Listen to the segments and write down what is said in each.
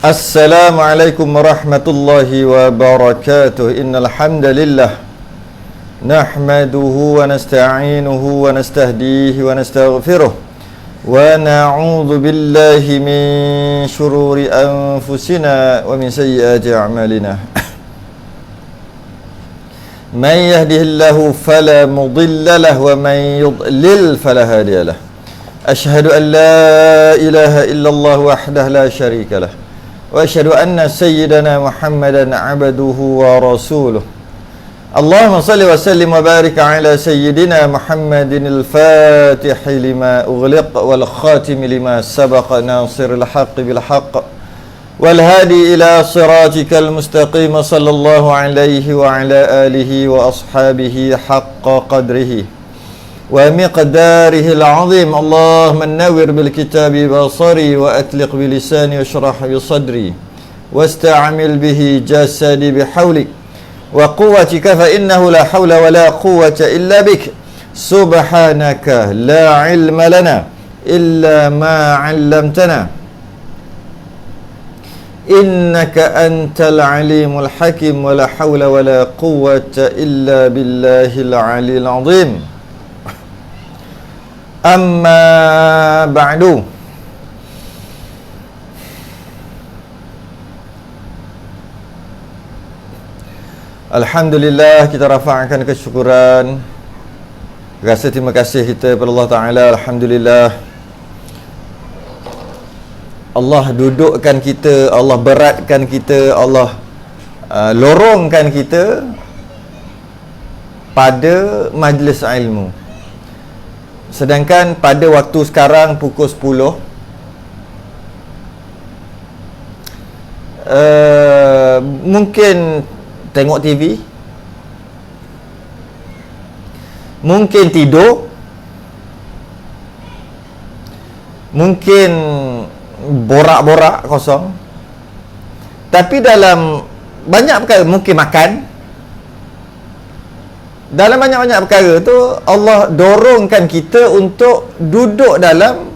Assalamualaikum warahmatullahi wabarakatuh. Innal hamdalillah nahmaduhu wa nasta'inuhu wa nastahdihi wa nastaghfiruh wa na'udzu billahi min shururi anfusina wa min sayyiati a'malina. Man yahdihillahu fala mudilla lahu wa man yudlil fala hadiya lahu. Ashhadu an la ilaha illallah wahdahu la syarika lahu wa asyhadu anna sayyidana Muhammadan abduhu wa rasuluh. Allahumma salli wa sallim wa barik ala sayyidina Muhammadin al-fatihi lima ughliq wal khatimi lima sabaqa nasiril haqqi bil haqq wal hadi ila siratikal mustaqim sallallahu alaihi wa ala alihi wa ashabihi haqqa qadrihi wa miqdarihi al-azim. Allahumma nawwir bil kitabi basari wa atliq bi lisani washrah bi sadri wasta'mil bihi jasadi bihawlik wa quwwatika fa innahu la hawla wa la quwwata illa bik. Subhanaka la ilma lana illa ma 'allamtana innaka antal alimul hakim wa la hawla wa la quwwata illa billahil 'aliyyil 'azim. Amma ba'du. Alhamdulillah, kita rafa'kan kesyukuran, rasa terima kasih kita kepada Allah Ta'ala. Alhamdulillah, Allah dudukkan kita, Allah beratkan kita, Allah lorongkan kita pada majlis ilmu. Sedangkan pada waktu sekarang pukul 10 mungkin tengok TV, mungkin tidur, mungkin borak-borak kosong. Tapi dalam banyak perkara, mungkin makan. Dalam banyak-banyak perkara tu Allah dorongkan kita untuk duduk dalam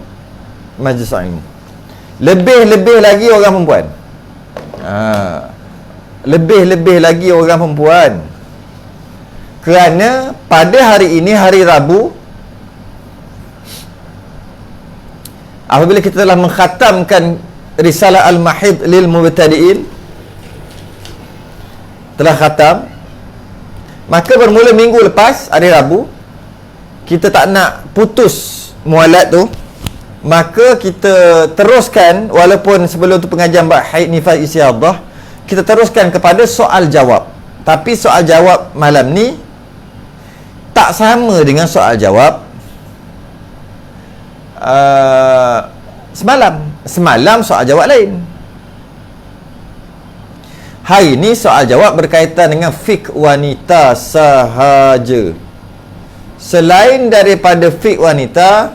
majlis ilmu. Lebih-lebih lagi orang perempuan. Lebih-lebih lagi orang perempuan. Kerana pada hari ini, hari Rabu, apabila kita telah mengkhatamkan Risalah Al-Mahid lil Mubtadi'in, telah khatam, maka bermula minggu lepas, hari Rabu, kita tak nak putus mualat tu, maka kita teruskan, walaupun sebelum tu pengajian bab haid nifas istihadah, kita teruskan kepada soal jawab. Tapi soal jawab malam ni tak sama dengan soal jawab semalam. Semalam soal jawab lain. Hari ini soal jawab berkaitan dengan fiqh wanita sahaja. Selain daripada fiqh wanita,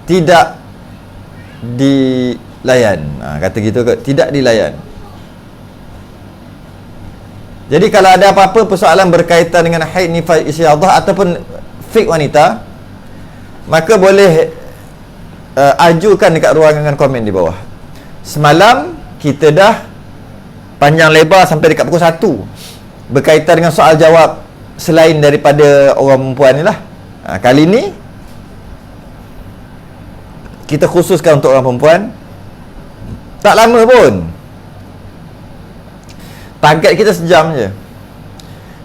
tidak dilayan. Kata gitu ke? Tidak dilayan. Jadi kalau ada apa-apa persoalan berkaitan dengan haid nifas istihadah ataupun fiqh wanita, maka boleh ajukan dekat ruangan komen di bawah. Semalam kita dah panjang lebar sampai dekat pukul 1 berkaitan dengan soal jawab selain daripada orang perempuan ni lah. Kali ni kita khususkan untuk orang perempuan. Tak lama pun, target kita sejam je.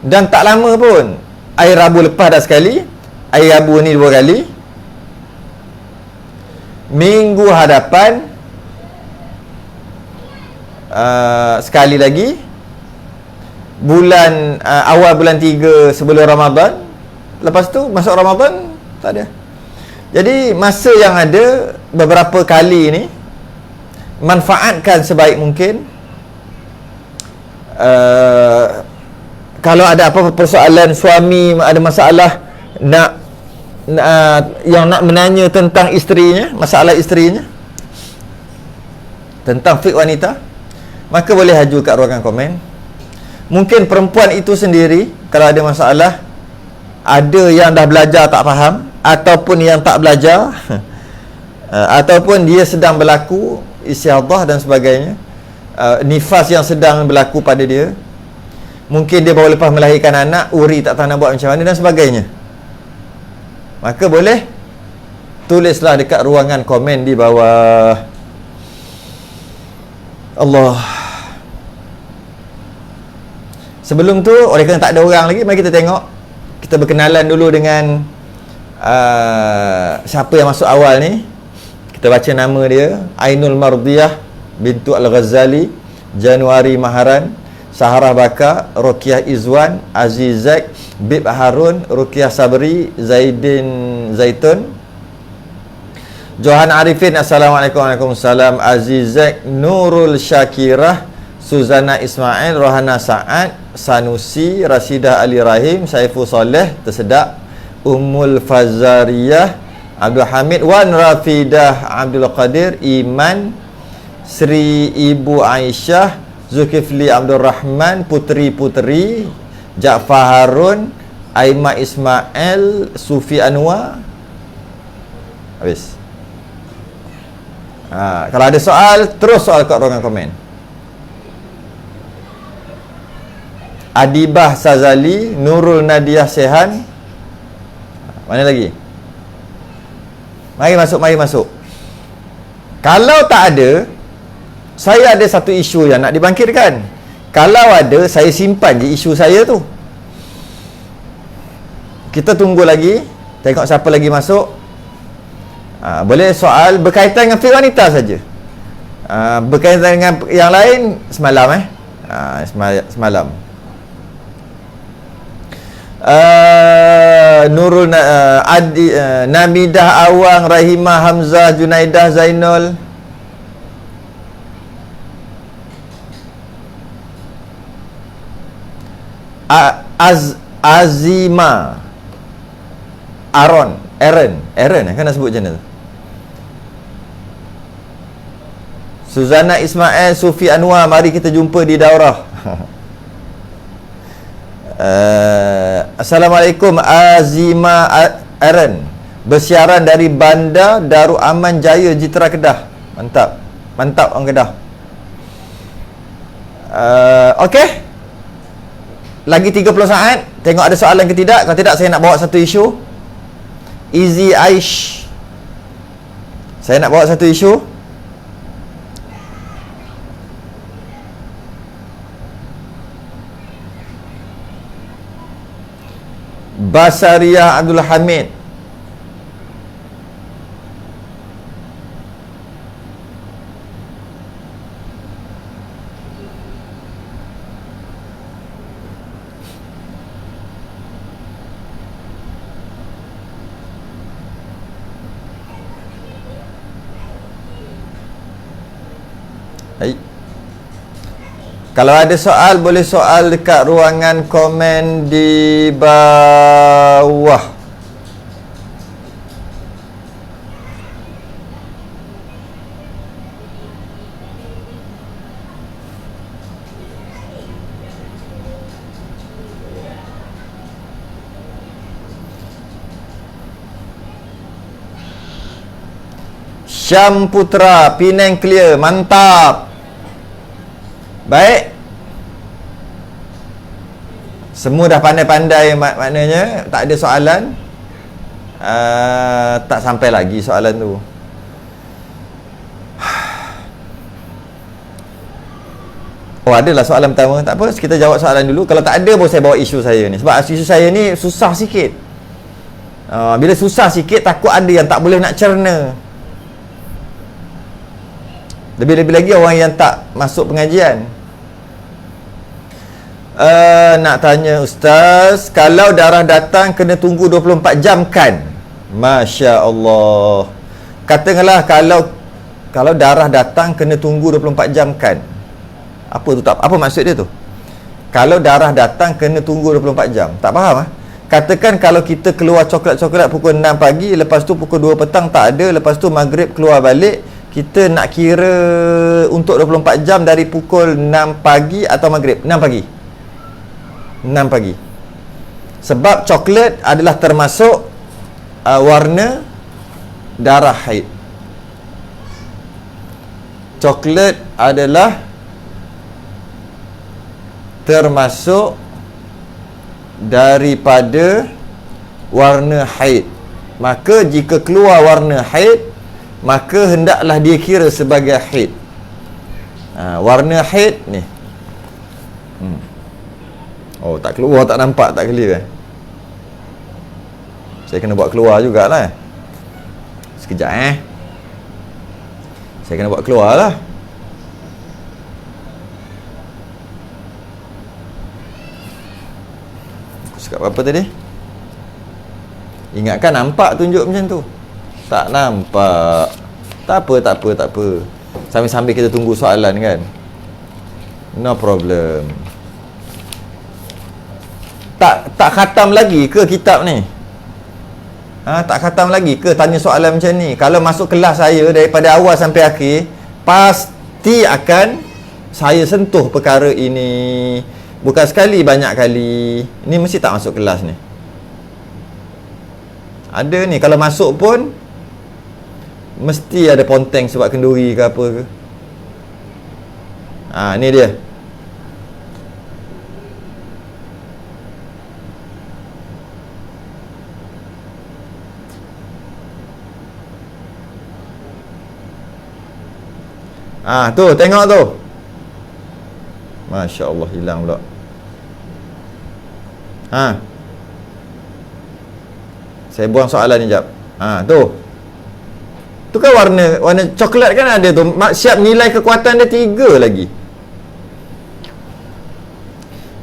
Dan tak lama pun, hari Rabu lepas dah sekali, hari Rabu ni 2 kali, minggu hadapan sekali lagi, bulan awal bulan 3 sebelum Ramadan. Lepas tu masuk Ramadan tak ada. Jadi masa yang ada beberapa kali ni manfaatkan sebaik mungkin. Kalau ada apa-apa persoalan, suami ada masalah yang nak menanya tentang isterinya, masalah isterinya, tentang fiqh wanita, maka boleh haju kat ruangan komen. Mungkin perempuan itu sendiri kalau ada masalah, ada yang dah belajar tak faham ataupun yang tak belajar ataupun dia sedang berlaku istihadah dan sebagainya, nifas yang sedang berlaku pada dia, mungkin dia baru lepas melahirkan anak, uri tak tahu nak buat macam mana dan sebagainya, maka boleh tulislah dekat ruangan komen di bawah. Allah. Sebelum tu, oleh kerana tak ada orang lagi, mari kita tengok, kita berkenalan dulu dengan siapa yang masuk awal ni. Kita baca nama dia: Ainul Mardiyah bintu Al-Ghazali, Januari Maharan, Saharah Baka, Ruqyah Izwan, Azizak, Bib Harun, Ruqyah Sabri, Zaidin Zaitun, Johan Arifin, Assalamualaikum. Waalaikumsalam. Azizak, Nurul Syakirah, Suzana Ismail, Rohana Sa'ad, Sanusi, Rasidah Ali Rahim, Saiful Soleh, tersedak, Ummul Fazariyah, Abdul Hamid, Wan Rafidah Abdul Qadir, Iman, Sri Ibu Aisyah, Zulkifli Abdul Rahman, Puteri-Puteri, Jaafar Harun, Aima Ismail, Sufi Anwar. Habis. Kalau ada soal, terus soal kat ruangan komen. Adibah Sazali, Nurul Nadiah Sehan. Mana lagi? Mari masuk. Kalau tak ada, saya ada satu isu yang nak dibangkitkan. Kalau ada, saya simpan je isu saya tu. Kita tunggu lagi, tengok siapa lagi masuk. Boleh soal berkaitan dengan fiqh wanita saja. Berkaitan dengan yang lain semalam semalam. Nurul Adi, Namidah Awang, Rahimah Hamzah, Junaidah Zainul, Azima, Aaron kan nak sebut macam mana tu? Suzana Ismail, Sufi Anwar, mari kita jumpa di daurah. Assalamualaikum. Azima Aaron, bersiaran dari Bandar Darul Aman Jaya, Jitra, Kedah. Mantap orang Kedah. Okey, lagi 30 saat. Tengok ada soalan ke tidak. Kalau tidak, saya nak bawa satu isu. Easy Aish, saya nak bawa satu isu. Basariah Abdul Hamid, kalau ada soal, boleh soal dekat ruangan komen di bawah. Syam Putra, Penang clear, mantap. Baik. Semua dah pandai-pandai, maknanya tak ada soalan. Tak sampai lagi soalan tu. Oh, adalah soalan pertama. Tak apa, kita jawab soalan dulu. Kalau tak ada pun saya bawa isu saya ni. Sebab isu saya ni susah sikit. Bila susah sikit, takut ada yang tak boleh nak cerna. Lebih-lebih lagi orang yang tak masuk pengajian. Nak tanya Ustaz, kalau darah datang kena tunggu 24 jam kan? Masya Allah. Katakanlah kalau darah datang kena tunggu 24 jam kan? Apa tu? Apa maksud dia tu? Kalau darah datang kena tunggu 24 jam. Tak faham. Katakan kalau kita keluar coklat-coklat pukul 6 pagi, lepas tu pukul 2 petang tak ada, lepas tu maghrib keluar balik, kita nak kira untuk 24 jam dari pukul 6 pagi atau maghrib? 6 pagi. Sebab coklat adalah termasuk warna darah haid. coklat adalah termasuk daripada warna haid. Maka jika keluar warna haid, maka hendaklah dia kira sebagai haid. Warna haid ni. Oh, tak keluar, tak nampak, tak clear. Saya kena buat keluar jugalah. Sekejap saya kena buat keluar lah. Aku cakap apa tadi? Ingatkan nampak tunjuk macam tu. Tak nampak. Tak apa. Sambil-sambil kita tunggu soalan kan. No problem. Tak khatam lagi ke kitab ni? Tak khatam lagi ke tanya soalan macam ni? Kalau masuk kelas saya daripada awal sampai akhir, pasti akan saya sentuh perkara ini. Bukan sekali, banyak kali. Ini mesti tak masuk kelas ni. Ada ni, kalau masuk pun mesti ada ponteng sebab kenduri ke apa ke. Ni dia. Tu, tengok tu. Masya Allah, hilang pula. Saya buang soalan ni jap. Tu. Tu kan warna coklat kan ada tu. Siap nilai kekuatan dia 3 lagi.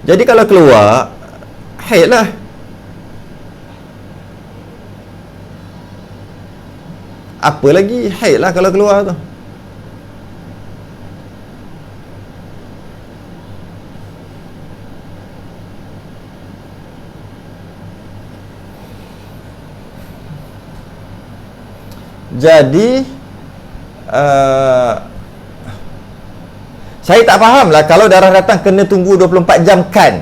Jadi kalau keluar, haid lah. Apa lagi? Haid lah kalau keluar tu. Jadi saya tak faham lah kalau darah datang kena tunggu 24 jam kan.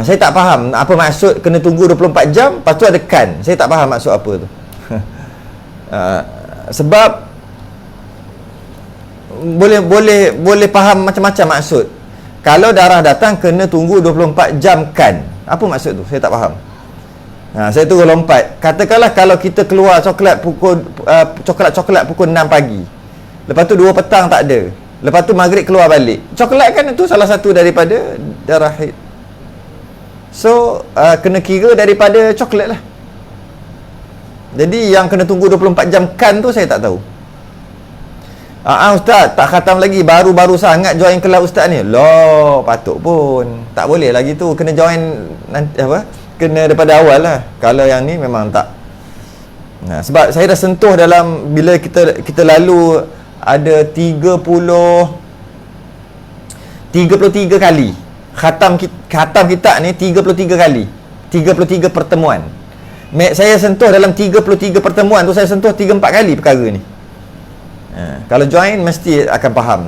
Saya tak faham apa maksud kena tunggu 24 jam, lepas tu ada kan. Saya tak faham maksud apa tu. Sebab boleh faham macam-macam maksud. Kalau darah datang kena tunggu 24 jam kan. Apa maksud tu? Saya tak faham. Saya terus lompat. Katakanlah kalau kita keluar coklat pukul 6 pagi. Lepas tu 2 petang tak ada. Lepas tu maghrib keluar balik. Coklat kan itu salah satu daripada darah haid. So, kena kira daripada coklat lah. Jadi yang kena tunggu 24 jam kan tu saya tak tahu. Ustaz, tak khatam lagi. Baru-baru sangat join kelas ustaz ni. Loh, patut pun. Tak boleh lagi tu. Kena join nanti apa? Kena daripada awal lah. Kalau yang ni memang tak. Sebab saya dah sentuh dalam bila kita lalu ada 33 kali khatam kitab ni 33 kali, 33 pertemuan. Saya sentuh dalam 33 pertemuan tu, saya sentuh 3-4 kali perkara ni. Kalau join mesti akan faham.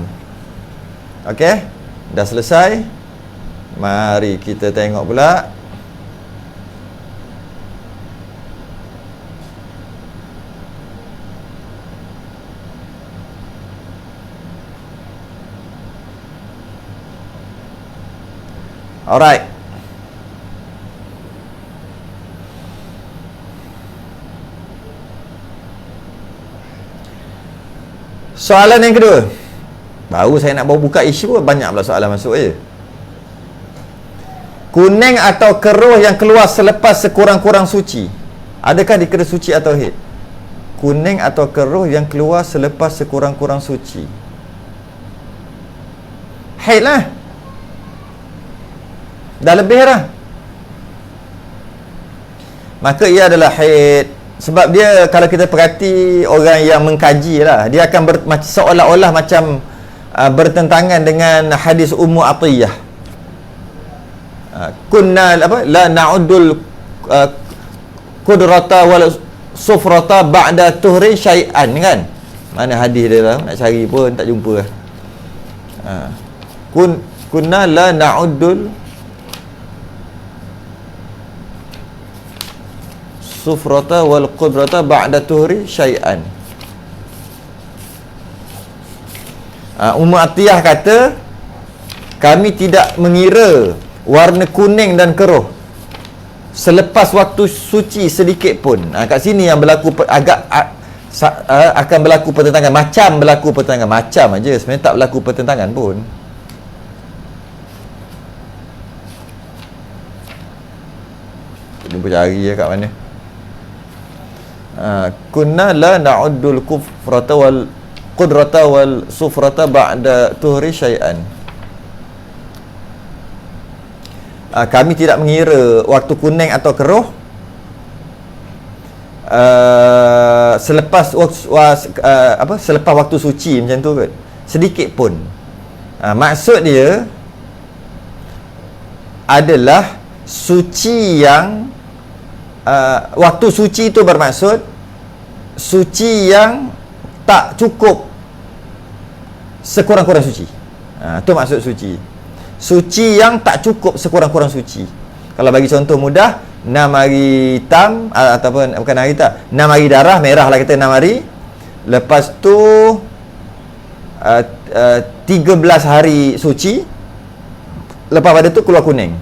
Okey, dah selesai. Mari kita tengok pula. Alright. Soalan yang kedua. Baru saya nak bawa buka isu, banyak pula soalan masuk je. Kuning atau keruh yang keluar selepas sekurang-kurang suci, adakah dikira suci atau haid? Kuning atau keruh yang keluar selepas sekurang-kurang suci, haid lah. Dah lebih dah. Maka ia adalah haid. Sebab dia, kalau kita perhati orang yang mengkaji lah, dia akan seolah-olah macam bertentangan dengan hadis Ummu Atiyah. Kunna apa? La na'uddul qudrata wal sufrata ba'da tuhri syai'an, kan? Mana hadis dia lah? Nak cari pun tak jumpa lah. Kunna la na'uddul sufrata wal qudrata ba'da tuhri syai'an. Ummu Atiyah kata, kami tidak mengira warna kuning dan keruh selepas waktu suci sedikit pun. Kat sini yang berlaku akan berlaku pertentangan. Macam berlaku pertentangan. Macam aja, sebenarnya tak berlaku pertentangan pun. Jumpa cari kat mana. Kunna la na'uddul kufrata wal qudrata wal sufrata ba'da tuhri syai'an. Kami tidak mengira waktu kuning atau keruh selepas selepas waktu suci macam tu kot, sedikit pun. Maksud dia adalah suci yang waktu suci itu bermaksud suci yang tak cukup sekurang-kurang suci. Itu maksud suci. Suci yang tak cukup sekurang-kurang suci. Kalau bagi contoh mudah, 6 hari hitam ataupun bukan hari hitam, 6 hari darah merah lah kita, 6 hari. Lepas tu 13 hari suci. Lepas pada tu keluar kuning.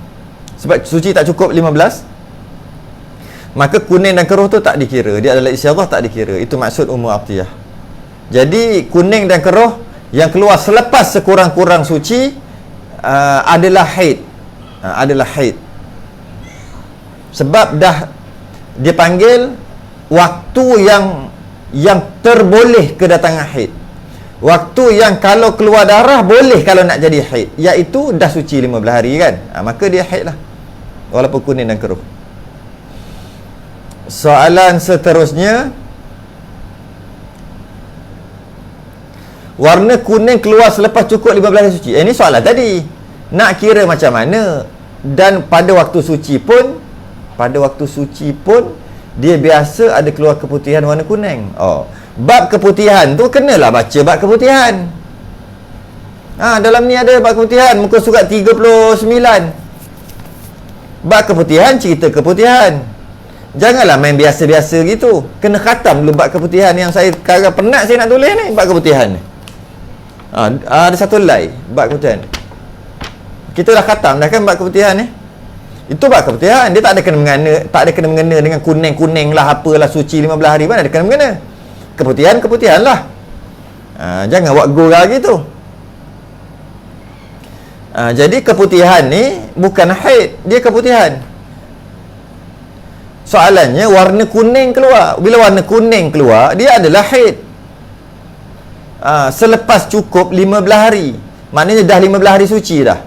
Sebab suci tak cukup 15, maka kuning dan keruh tu tak dikira. Dia adalah isyarah, tak dikira. Itu maksud Ummu Atiyah. Jadi kuning dan keruh yang keluar selepas sekurang-kurang suci adalah haid. Adalah haid. Sebab dah dia panggil waktu yang terboleh kedatangan haid. Waktu yang kalau keluar darah boleh kalau nak jadi haid, iaitu dah suci 15 hari kan. Maka dia haid lah, walaupun kuning dan keruh. Soalan seterusnya, warna kuning keluar selepas cukup 15 hari suci. Ini soalan tadi. Nak kira macam mana? Dan pada waktu suci pun dia biasa ada keluar keputihan warna kuning. Bab keputihan tu kenalah baca bab keputihan. Dalam ni ada bab keputihan, muka surat 39. Bab keputihan, cerita keputihan. Janganlah main biasa-biasa gitu. Kena khatam dulu bab keputihan yang saya penat saya nak tulis ni, bab keputihan ni. Ada satu lay bab keputihan. Kita dah khatam dah kan bab keputihan ni. Itu bab keputihan. Dia tak ada kena mengena dengan kuning-kuning lah, apalah suci 15 hari, mana ada kena mengena. Keputihan lah. Jangan buat gurau gitu. Jadi keputihan ni bukan haid, dia keputihan. Soalannya warna kuning keluar. Bila warna kuning keluar, dia adalah haid. Selepas cukup 15 hari. Maknanya dah 15 hari suci dah.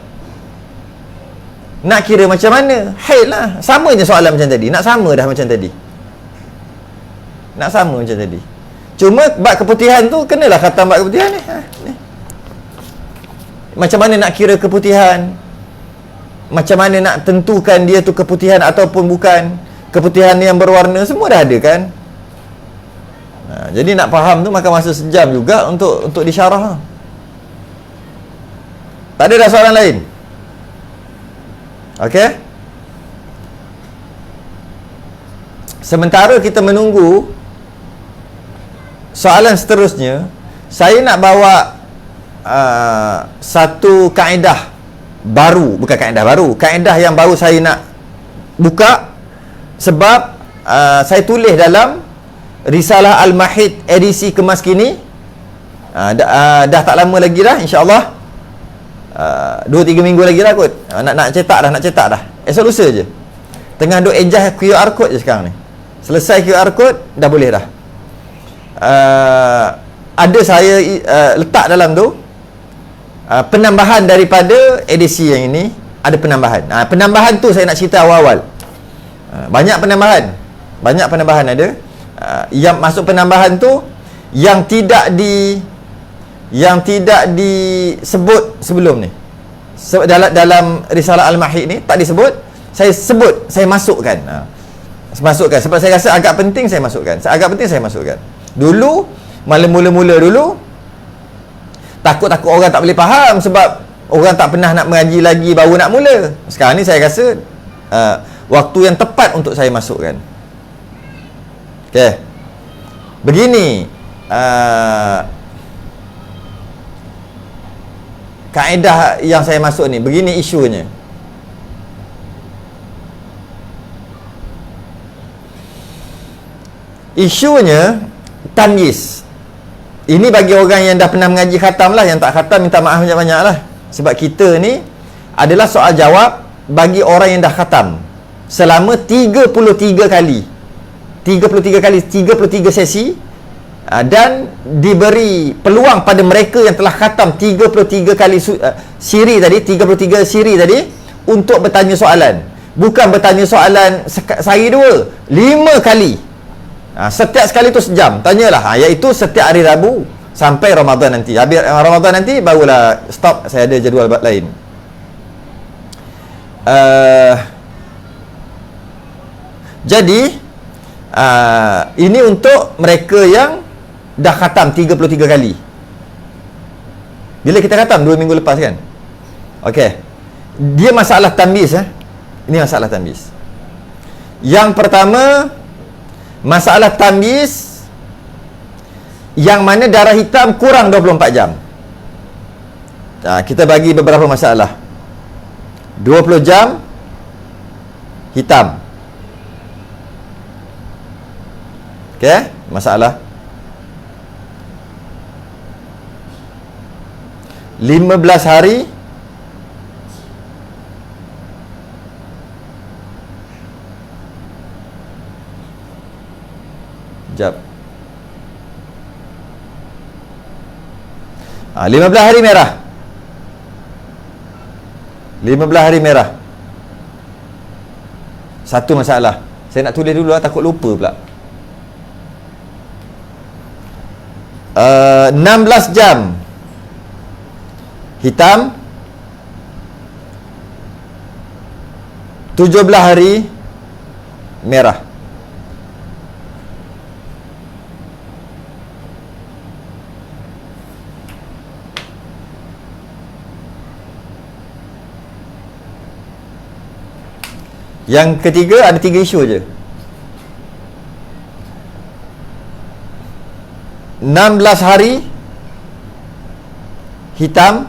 Nak kira macam mana? Haid lah. Sama je soalan macam tadi. Nak sama dah macam tadi. Nak sama macam tadi. Cuma bab keputihan tu kenalah khatam bab keputihan ni. Ni. Macam mana nak kira keputihan? Macam mana nak tentukan dia tu keputihan ataupun bukan? Keputihan yang berwarna semua dah ada kan? Jadi nak faham tu makan masa sejam juga untuk disyarah. Tak ada dah soalan lain? Okey? Sementara kita menunggu soalan seterusnya, saya nak bawa satu kaedah baru. Bukan kaedah baru, kaedah yang baru saya nak buka. Sebab saya tulis dalam Risalah Al-Mahid edisi kemas kini. Dah tak lama lagi dah, insya-Allah. 2-3 minggu lagi lah kot. Nak cetak dah. Esok lusa je. Tengah duk adjust QR code je sekarang ni. Selesai QR code, dah boleh dah. Ada saya letak dalam tu penambahan daripada edisi yang ini. Ada penambahan. Penambahan tu saya nak cerita awal-awal. Banyak penambahan ada. Yang masuk penambahan tu yang tidak disebut sebelum ni. Dalam Risalah Al-Mahid ni tak disebut, saya masukkan. Sebab saya rasa agak penting saya masukkan. Dulu mula-mula dulu takut orang tak boleh faham sebab orang tak pernah nak mengaji lagi, baru nak mula. Sekarang ni saya rasa waktu yang tepat untuk saya masukkan. Okey. Begini, kaedah yang saya masuk ni. Begini isunya. Isunya tamyiz. Ini bagi orang yang dah pernah mengaji khatam lah. Yang tak khatam minta maaf banyak-banyak lah. Sebab kita ni adalah soal jawab bagi orang yang dah khatam selama 33 kali 33 sesi, dan diberi peluang pada mereka yang telah khatam 33 kali siri tadi untuk bertanya soalan. Bukan bertanya soalan sehari dua, 5 kali. Setiap sekali tu sejam. Tanyalah, iaitu setiap hari Rabu sampai Ramadan nanti. Habis Ramadan nanti barulah stop, saya ada jadual lain. Jadi ini untuk mereka yang dah khatam 33 kali. Bila kita khatam 2 minggu lepas kan. Okey. Dia masalah tamyiz. Ini masalah tamyiz. Yang pertama, masalah tamyiz yang mana darah hitam kurang 24 jam. Kita bagi beberapa masalah. 20 jam hitam. Okey, masalah. 15 hari jap. 15 hari merah. 15 hari merah. Satu masalah. Saya nak tulis dulu lah, takut lupa pula. 16 jam hitam. 17 hari merah. Yang ketiga ada 3 isu je. 16 hari hitam.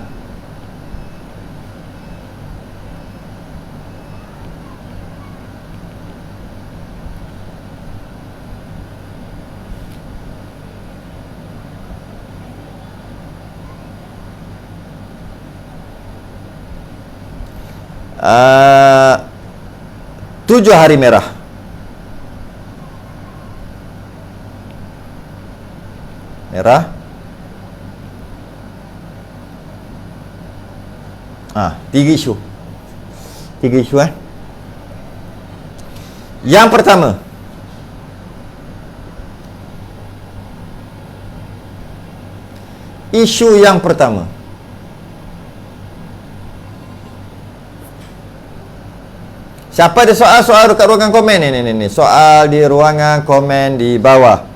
Uh, 7 hari merah. Merah. 3 isu. 3 isu Yang pertama, isu yang pertama, siapa ada soal-soal dekat ruangan komen ni. Soal di ruangan komen di bawah.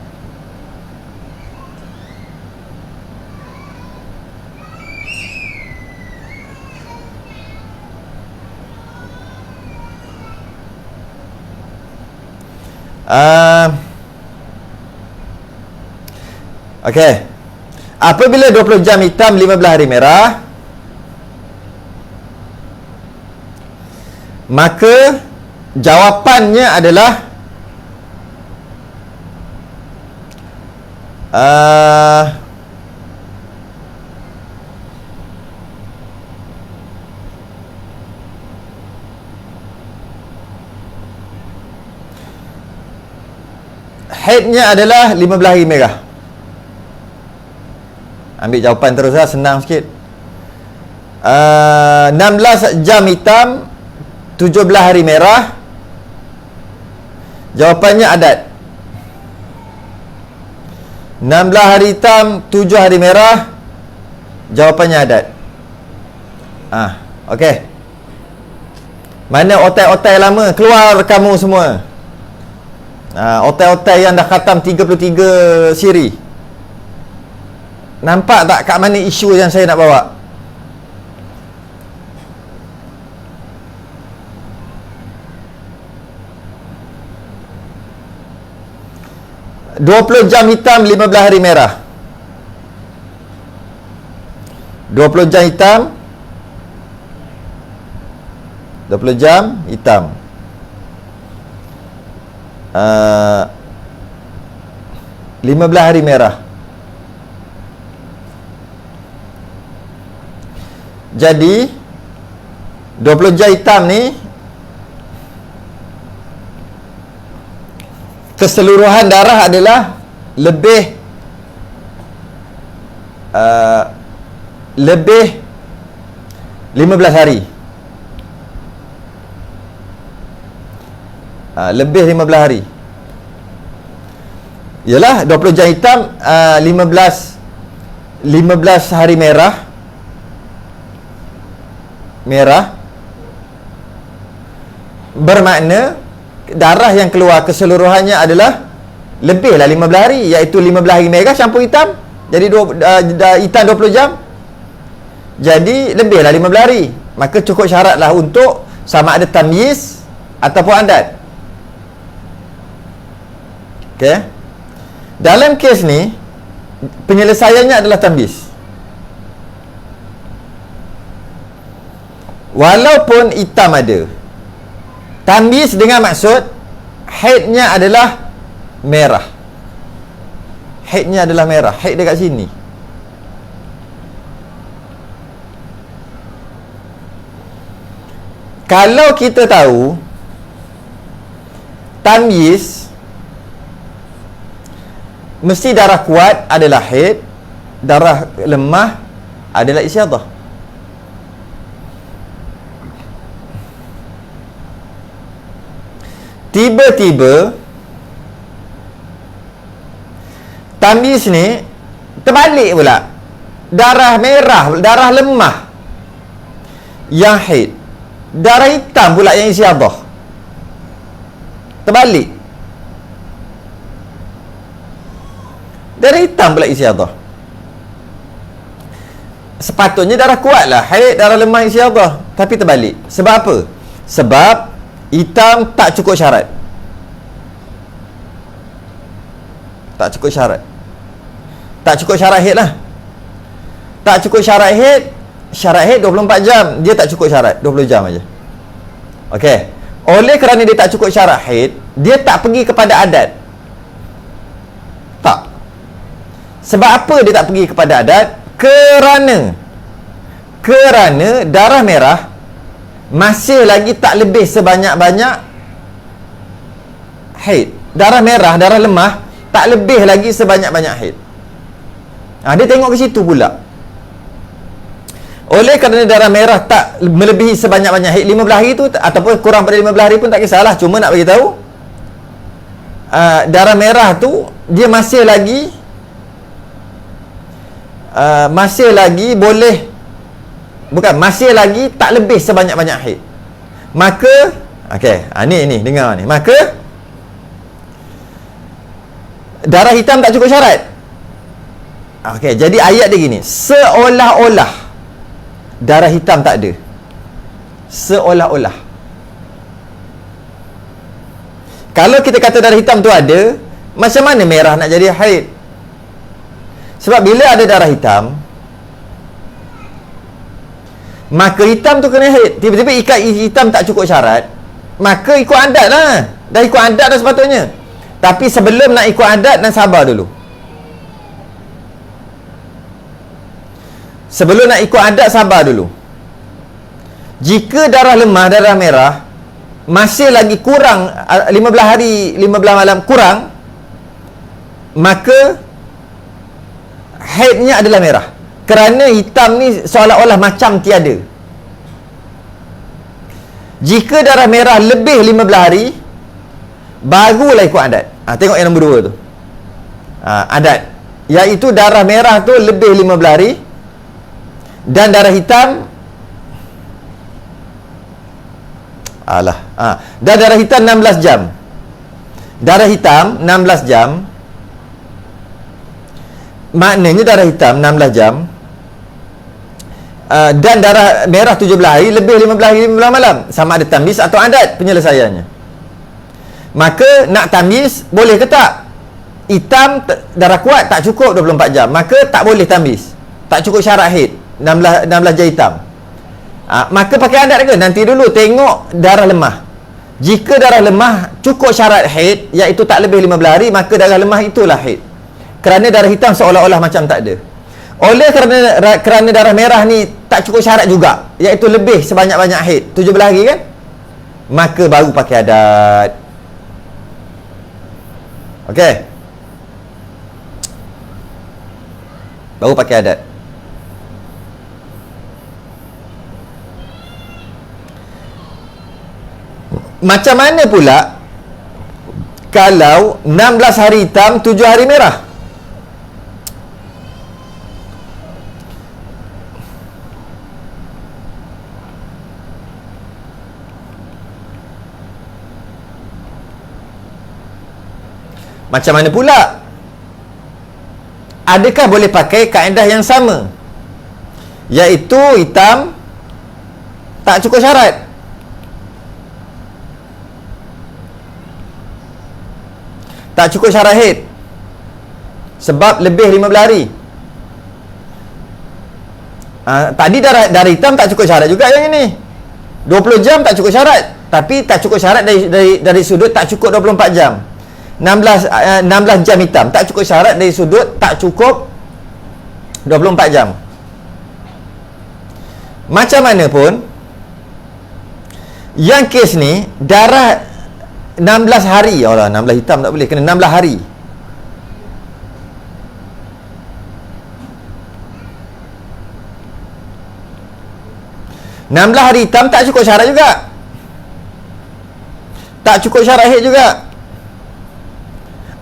Okey. Apabila 20 jam hitam, 15 hari merah, maka jawapannya adalah headnya adalah 15 hari merah. Ambil jawapan terus lah, senang sikit. 16 jam hitam, 17 hari merah. Jawapannya adat. 16 hari hitam, 7 hari merah. Jawapannya adat. Okey. Mana otai-otai lama? Keluar kamu semua. Otai-otai yang dah khatam 33 siri. Nampak tak kat mana isu yang saya nak bawa? "20 jam hitam, 15 hari merah." 20 jam hitam, 20 jam hitam. 15 hari merah. Jadi 20 jam hitam ni keseluruhan darah adalah lebih 15 hari. Lebih 15 hari. Yalah 20 jam hitam, 15 hari merah. Bermakna darah yang keluar keseluruhannya adalah lebihlah 15 hari, iaitu 15 hari merah campur hitam. Jadi hitam 20 jam. Jadi lebihlah 15 hari. Maka cukup syaratlah untuk sama ada tamyiz ataupun adat. Okey. Dalam kes ni penyelesaiannya adalah tamyiz. Walaupun hitam ada, tamyiz dengan maksud haidnya adalah merah. Haidnya adalah merah. Haid dekat sini. Kalau kita tahu tamyiz, mesti darah kuat adalah haid, darah lemah adalah istiadah. Tiba-tiba tamyiz ni terbalik pula. Darah merah, darah lemah yang haid, darah hitam pula yang istiadah. Terbalik. Darah hitam pula istiadah. Sepatutnya darah kuat lah haid, darah lemah istiadah, tapi terbalik. Sebab apa? Sebab hitam tak cukup syarat. Tak cukup syarat. Tak cukup syarat haid lah. Tak cukup syarat haid. Syarat haid 24 jam. Dia tak cukup syarat 20 jam aja. Okey. Oleh kerana dia tak cukup syarat haid, dia tak pergi kepada adat. Tak. Sebab apa dia tak pergi kepada adat? Kerana darah merah masih lagi tak lebih sebanyak-banyak haid. Darah merah, darah lemah tak lebih lagi sebanyak-banyak haid. Dia tengok ke situ pula. Oleh kerana darah merah tak melebihi sebanyak-banyak haid 15 hari tu, ataupun kurang pada 15 hari pun tak kisahlah. Cuma nak bagi tahu, darah merah tu dia masih lagi boleh, bukan, masih lagi tak lebih sebanyak-banyak haid. Maka okey, ni dengar ni. Maka darah hitam tak cukup syarat. Okey, jadi ayat dia gini, seolah-olah darah hitam tak ada. Seolah-olah. Kalau kita kata darah hitam tu ada, macam mana merah nak jadi haid? Sebab bila ada darah hitam, maka hitam tu kena haid. Tiba-tiba ikat hitam tak cukup syarat, maka ikut adat lah. Dah ikut adat dah sepatutnya. Tapi sebelum nak ikut adat, nak sabar dulu. Sebelum nak ikut adat, sabar dulu. Jika darah lemah, darah merah masih lagi kurang 15 hari 15 malam kurang, maka haidnya adalah merah. Kerana hitam ni seolah-olah macam tiada. Jika darah merah lebih 15 hari, barulah ikut adat. Tengok yang nombor 2 tu. Adat, iaitu darah merah tu lebih 15 hari dan darah hitam dan darah hitam 16 jam. Darah hitam 16 jam. Maknanya darah hitam 16 jam dan darah merah 17 hari, lebih 15 hari 15 malam. Sama ada tamyiz atau adat penyelesaiannya. Maka nak tamyiz boleh ke tak? Hitam darah kuat tak cukup 24 jam, maka tak boleh tamyiz. Tak cukup syarat haid 16 jam hitam. Maka pakai adat ke? Nanti dulu tengok darah lemah. Jika darah lemah cukup syarat haid, iaitu tak lebih 15 hari, maka darah lemah itulah haid. Kerana darah hitam seolah-olah macam tak ada. Oleh kerana darah merah ni tak cukup syarat juga, iaitu lebih sebanyak-banyak haid 17 hari kan, maka baru pakai adat. Okey, baru pakai adat. Macam mana pula kalau 16 hari hitam 7 hari merah? Macam mana pula? Adakah boleh pakai kaedah yang sama, iaitu hitam tak cukup syarat? Tak cukup syarat haid sebab lebih 15 hari. Tadi darah hitam tak cukup syarat juga yang ini. 20 jam tak cukup syarat, tapi tak cukup syarat dari sudut tak cukup 24 jam. 16 jam hitam tak cukup syarat dari sudut tak cukup 24 jam. Macam mana pun, yang kes ni darah 16 hari. Allah, 16 hitam tak boleh, kena 16 hari. Enam belas hari hitam tak cukup syarat juga. Tak cukup syarat haid juga.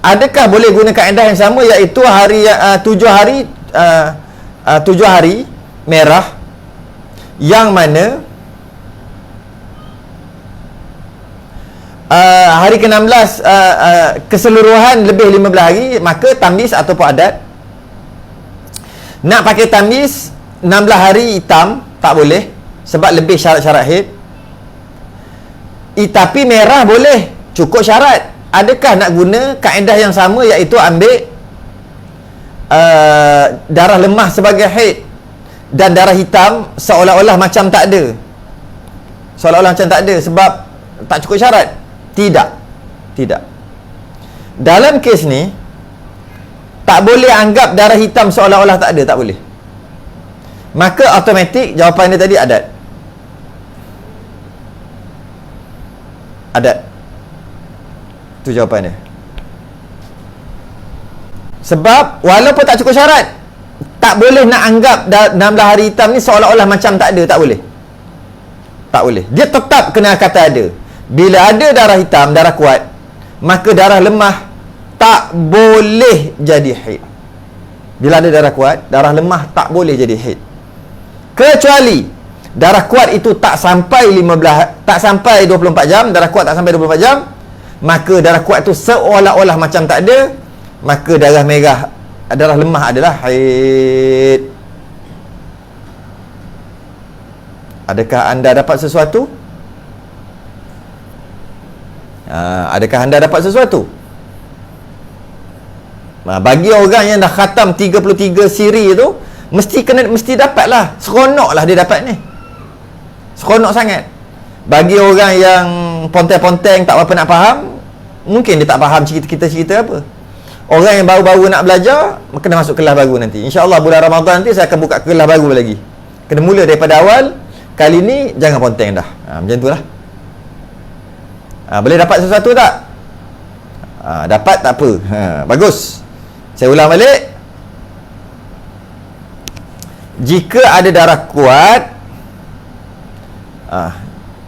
Adakah boleh guna kaedah yang sama, iaitu hari 7 hari 7 hari merah, yang mana hari ke-16 keseluruhan lebih 15 hari, maka tamyiz ataupun adat. Nak pakai tamyiz 16 hari hitam tak boleh sebab lebih syarat-syarat haid. Tapi merah boleh, cukup syarat. Adakah nak guna kaedah yang sama, iaitu ambil darah lemah sebagai haid dan darah hitam seolah-olah macam tak ada, seolah-olah macam tak ada sebab tak cukup syarat? Tidak. Dalam kes ni tak boleh anggap darah hitam seolah-olah tak ada, tak boleh. Maka automatik jawapan dia tadi adat. Adat. Itu jawapan dia. Sebab walaupun tak cukup syarat, tak boleh nak anggap 16 hari hitam ni seolah-olah macam tak ada, tak boleh. Tak boleh. Dia tetap kena kata ada. Bila ada darah hitam, darah kuat, maka darah lemah tak boleh jadi haid. Bila ada darah kuat, darah lemah tak boleh jadi haid. Kecuali darah kuat itu tak sampai 24 jam, darah kuat tak sampai 24 jam, maka darah kuat itu seolah-olah macam tak ada, maka darah merah, darah lemah adalah haid. Adakah anda dapat sesuatu? Adakah anda dapat sesuatu? Bagi orang yang dah khatam 33 siri tu, mesti dapatlah. Seronoklah dia dapat ni. Seronok sangat. Bagi orang yang ponteng-ponteng tak apa nak faham, mungkin dia tak faham kita cerita apa. Orang yang baru-baru nak belajar, kena masuk kelas baru nanti. InsyaAllah bulan Ramadan nanti saya akan buka kelas baru lagi. Kena mula daripada awal. Kali ni jangan ponteng dah. Macam tu lah. Boleh dapat sesuatu tak? Dapat tak apa. Bagus. Saya ulang balik. Jika ada darah kuat,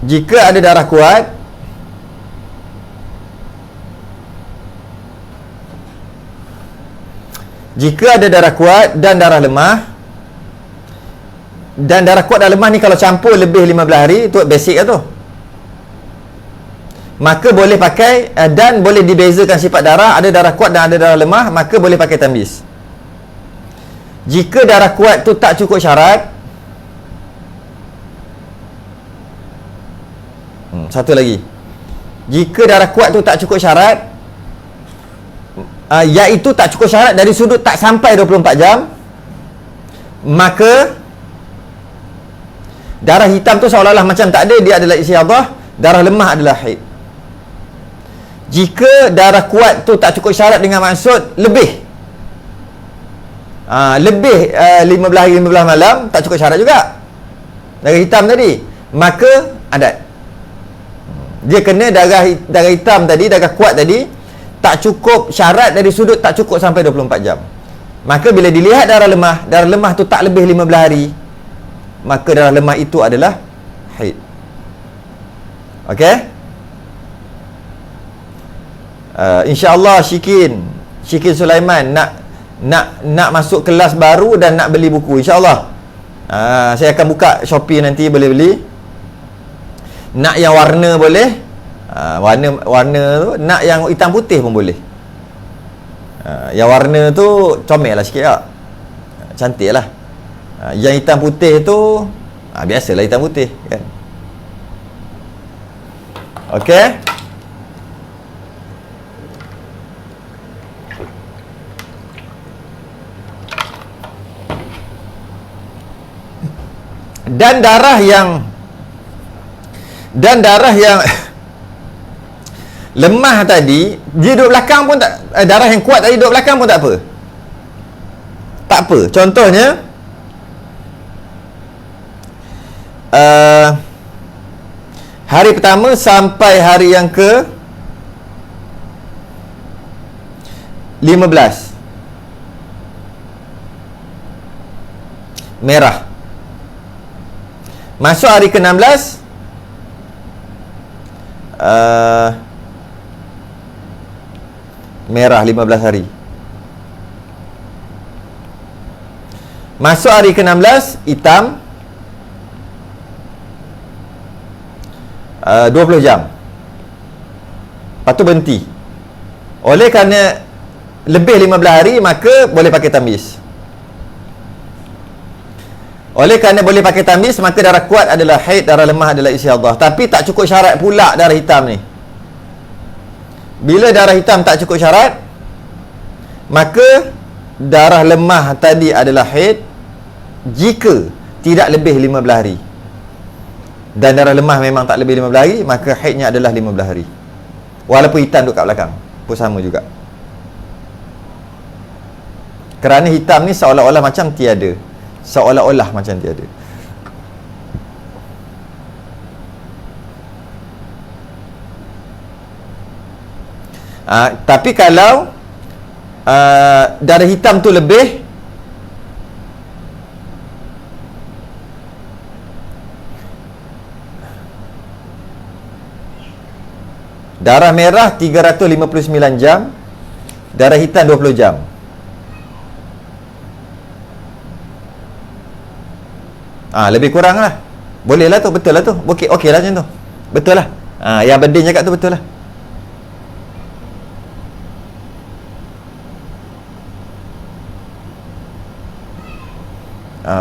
jika ada darah kuat, jika ada darah kuat dan darah lemah, dan darah kuat dan lemah ni kalau campur lebih 15 hari, tu basic lah tu, maka boleh pakai, dan boleh dibezakan sifat darah, ada darah kuat dan ada darah lemah, maka boleh pakai tamyiz. Jika darah kuat tu tak cukup syarat, satu lagi, jika darah kuat tu tak cukup syarat, iaitu tak cukup syarat dari sudut tak sampai 24 jam, maka Darah hitam tu seolah-olah macam tak ada, dia adalah istiadah. Darah lemah adalah haid. Jika darah kuat tu tak cukup syarat dengan maksud lebih, lebih 15 hari 15 malam, tak cukup syarat juga darah hitam tadi, maka adat. Dia kena darah hitam tadi, darah kuat tadi, tak cukup syarat dari sudut tak cukup sampai 24 jam. Maka bila dilihat darah lemah tu tak lebih 15 hari, maka darah lemah itu adalah haid. Okey? InsyaAllah Syikin Sulaiman nak masuk kelas baru dan nak beli buku, InsyaAllah. Saya akan buka Shopee nanti, boleh beli. Nak yang warna boleh, warna tu. Nak yang hitam putih pun boleh. Yang warna tu comel lah sikit lah, cantik lah. Yang hitam putih tu biasalah hitam putih kan. Okey. Dan darah yang lemah tadi, dia duduk belakang pun tak, darah yang kuat tadi duduk belakang pun tak apa. Tak apa. Contohnya hari pertama sampai hari yang ke 15 merah. Masuk hari ke-16 merah 15 hari. Masuk hari ke-16 hitam 20 jam. Lepas tu berhenti. Oleh kerana lebih 15 hari, maka boleh pakai tamyiz. Oleh kerana boleh pakai tamyiz, maka darah kuat adalah haid, darah lemah adalah istiadah. Tapi tak cukup syarat pula darah hitam ni. Bila darah hitam tak cukup syarat, maka darah lemah tadi adalah haid jika tidak lebih 15 hari. Dan darah lemah memang tak lebih 15 hari, maka haidnya adalah 15 hari. Walaupun hitam duduk kat belakang, pun sama juga. Kerana hitam ni seolah-olah macam tiada. Seolah-olah macam tiada. Tapi kalau darah hitam tu lebih, darah merah 359 jam, darah hitam 20 jam. Lebih kurang lah. Boleh lah tu, betul lah tu. Okey lah macam tu. Betul lah. Yang Bedin cakap tu betul lah.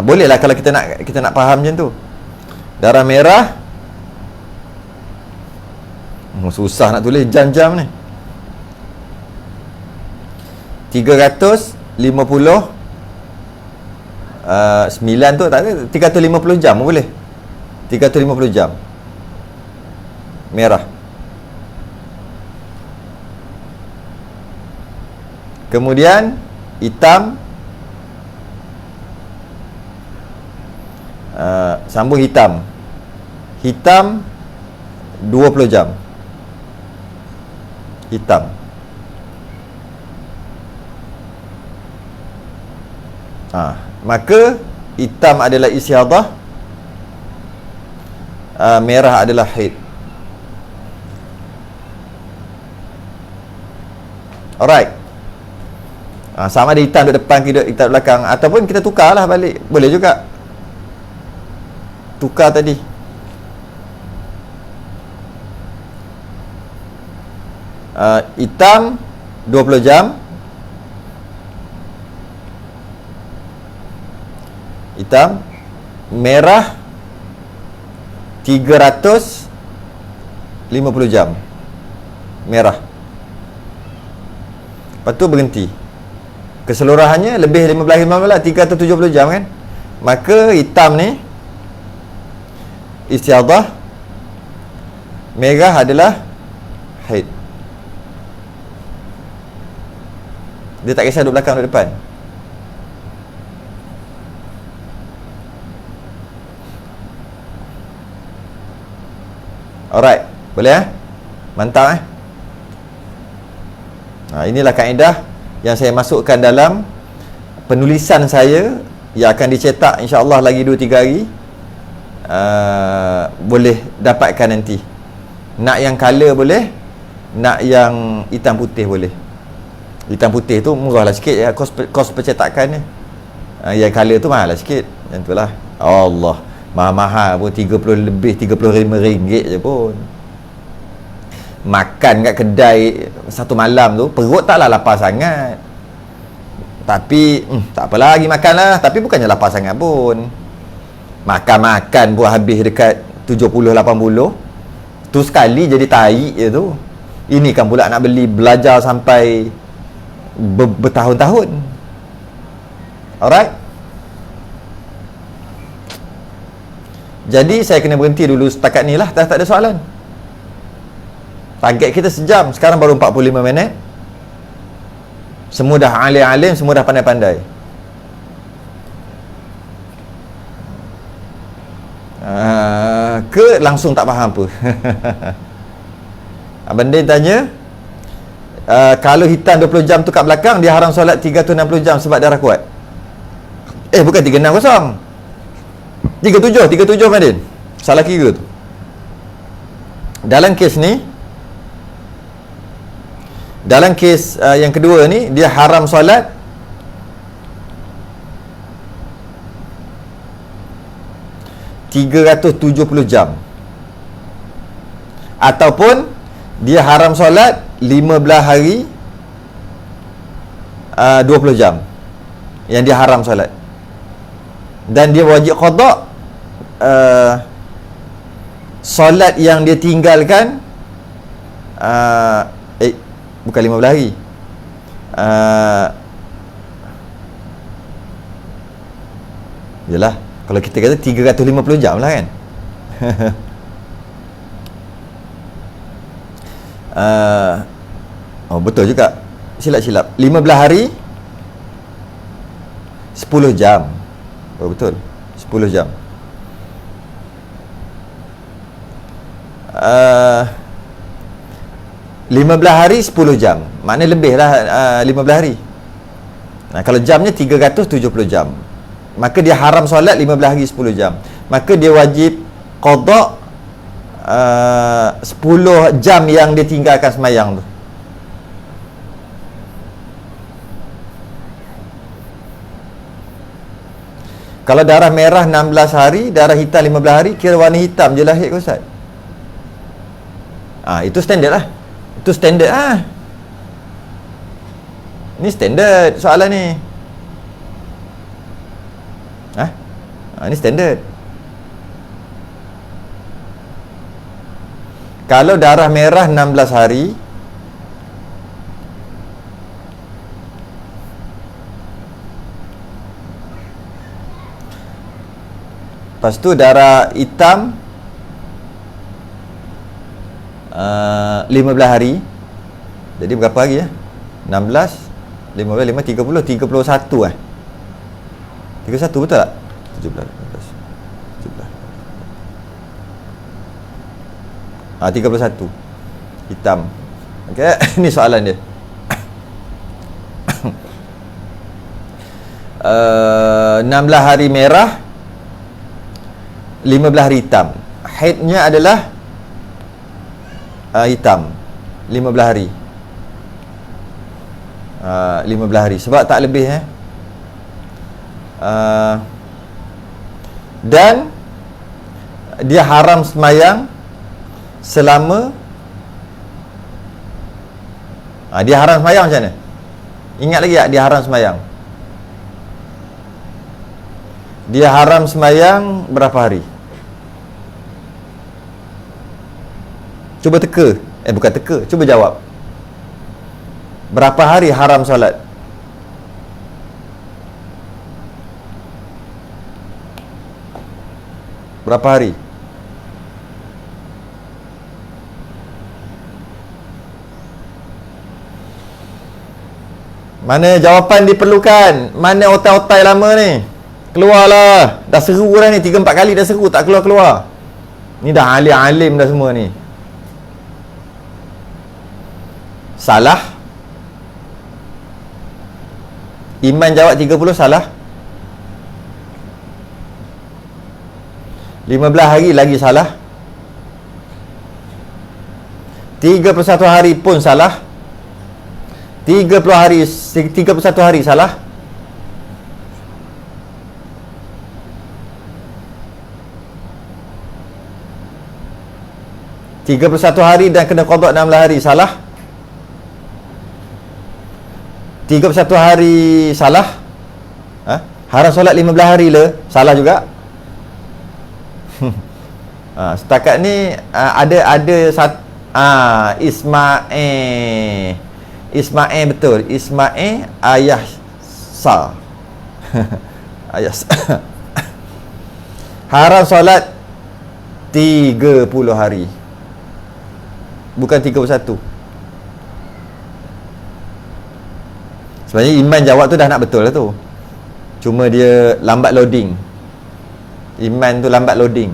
Boleh lah kalau kita nak faham macam tu. Darah merah, susah nak tulis jam-jam ni. 350 9 tu tak ada, 350 jam pun boleh. 350 jam merah. Kemudian hitam, sambung hitam 20 jam hitam. Maka hitam adalah istiadah, merah adalah haid. Alright. Sama ada hitam di depan, hitam di belakang, ataupun kita tukarlah balik, boleh juga. Tukar tadi. Hitam 20 jam, hitam, merah 350 jam merah. Lepas tu berhenti. Keseluruhannya lebih 15 370 jam kan. Maka hitam ni Istiadah. Merah adalah haid. Dia tak kisah duduk belakang, duduk depan. Alright, boleh Mantap inilah kaedah yang saya masukkan dalam penulisan saya yang akan dicetak insya-Allah lagi 2-3 hari. Boleh dapatkan nanti. Nak yang color boleh, nak yang hitam putih boleh. Hitam putih tu murahlah sikit ya, kos percetakan ni. Yang color tu mahal lah sikit. Macam itulah. Allah, mahal-mahal pun 30 lebih, 35 ringgit je pun. Makan kat kedai satu malam tu, perut taklah lapar sangat. Tapi tak apalah, lagi makan lah. Tapi bukannya lapar sangat pun. Makan-makan pun habis dekat 70-80. Tu sekali jadi tahi je tu. Ini kan pula nak beli, belajar sampai bertahun-tahun. Alright. Jadi saya kena berhenti dulu setakat ni lah. Tak ada soalan. Target kita sejam, sekarang baru 45 minit. Semua dah alim-alim, semua dah pandai-pandai. Ke langsung tak faham apa? Abang Din tanya, kalau hitam 20 jam tu kat belakang, dia haram solat 360 jam sebab darah kuat. Bukan 360. 37 Abang Din. Salah kira tu. Dalam kes ni, dalam kes yang kedua ni, dia haram solat 370 jam. Ataupun dia haram solat 15 hari 20 jam yang dia haram solat. Dan dia wajib qada solat yang dia tinggalkan bukan 15 hari. Yalah, kalau kita kata 350 jam lah kan. Betul juga. Silap-silap. 15 hari 10 jam. Betul. 10 jam. 15 hari 10 jam. Maknanya lebih lah 15 hari. Kalau jamnya 370 jam, maka dia haram solat 15 hari 10 jam. Maka dia wajib qada 10 jam yang dia tinggalkan semayang tu. Kalau darah merah 16 hari, darah hitam 15 hari, kira warna hitam je lah haid ke Ustaz? Itu standard lah. Itu standard lah. Ni standard soalan ni. Ni standard. Kalau darah merah 16 hari, lepas tu darah hitam 15 hari. Jadi berapa hari 16, 15, 5, 30, 31 31 betul tak? 17, 17 31 hitam. Okey, ni soalan dia. 16 hari merah, 15 hari hitam. Haidnya adalah hitam 15 hari. 15 hari sebab tak lebih dan dia haram semayang selama dia haram semayang macam mana? Ingat lagi tak dia haram semayang? Dia haram semayang berapa hari? Cuba teka. Bukan teka, cuba jawab. Berapa hari haram solat? Berapa hari? Mana jawapan diperlukan? Mana otai-otai lama ni? Keluarlah. Dah seru dah ni, 3-4 kali dah seru, tak keluar-keluar. Ni dah alim-alim dah semua ni. Salah. Iman jawab 30 salah. 15 hari lagi salah. 31 hari pun salah. 31 hari salah. Tiga puluh satu hari dan kena qada 16 hari salah. 31 hari salah. Haram solat 15 hari le, salah juga. Setakat ni ada satu Ismail betul. Ismail ayah sa. Ayah sa. Haram solat 30 hari. Bukan 31. Sebenarnya Iman jawab tu dah nak betul lah tu. Cuma dia lambat loading. Iman tu lambat loading.